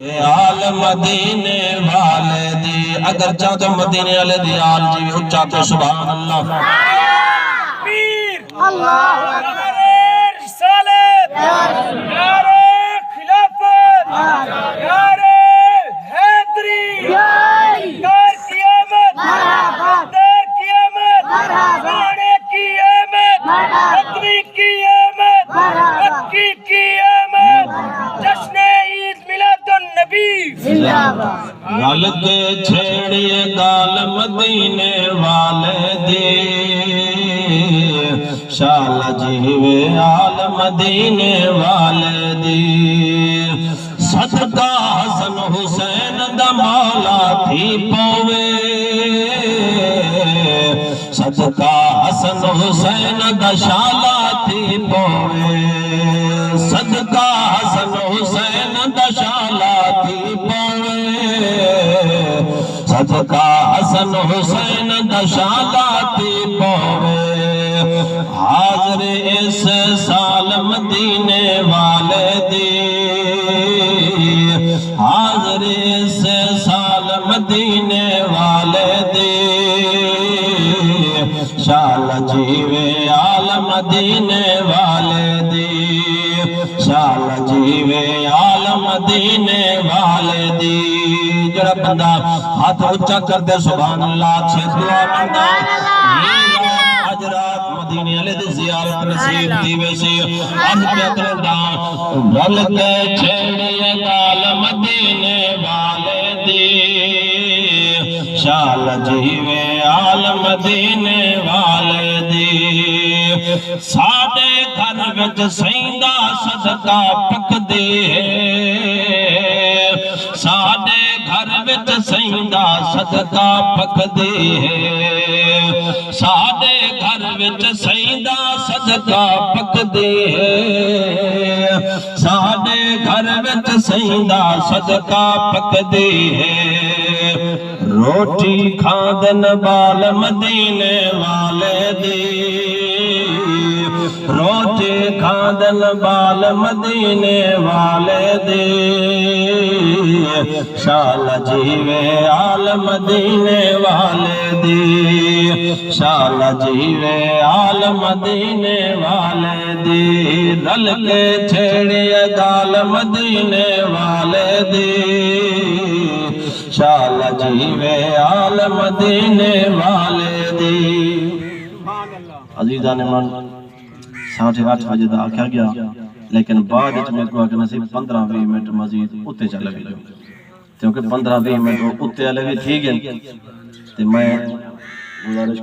آل مدینے والے دی اگر چاہتے مدینے والے دی آل جی اچھا تو سبحان اللہ اللہ رسالت نعرہ خلافت نعرہ حیدری در قیامت در قیامت سانے کی احمد حقوی کی احمد حقی کی احمد جشن عید میلاد النبی گل کے چھیڑیے گال مدینے والے دی شال جیوے آل مدینے والے دی صدقہ حسن حسین دا مولا تھی پوے صدقہ حسن حسین دا شالا تھی پوے صدقہ حسن حسین دا شالا تھی پوے صدقہ حسن حسین دا شالا تھی پوے حاضر اس سال مدینے والے دی حاضر اس سال مدینے والے دی شال جیوے آل مدینے والے دی شال جیوے آل مدینے والے دی جڑا بندہ ہاتھ اچھا کر دے سبحان اللہ سے دعا بندہ حجرات مدینے والے دی زیارت نصیب دی ویسی عرض پہ کردا رل کے چھیڑیے گال مدینے والے دی شال جیوے آل مدینے والے دی ساڈے گھر وچ سیندا صدقہ پکدے ساڈے گھر وچ سیندا صدقہ پکدے ساڈے گھر وچ سیندا صدقہ پکدے ساڈے گھر وچ سیندا صدقہ پکدے روٹی کھاندن بال مدینے والے دی روٹی کھاندن بال مدینے والے دی شال جیوے آل مدینے والے دی شال جیوے آل مدینے والے دی رل کے چھیڑیے گال مدینے والے دی شال جیوے آل مدینے والے دی عزیزان من 8:30 بجے دا آکھا گیا لیکن بعد میں کو کہ نصیب 15-20 منٹ مزید اتے چلے گئے کیونکہ 15-20 منٹ اتے لگے تھی گئے تے میں گزارش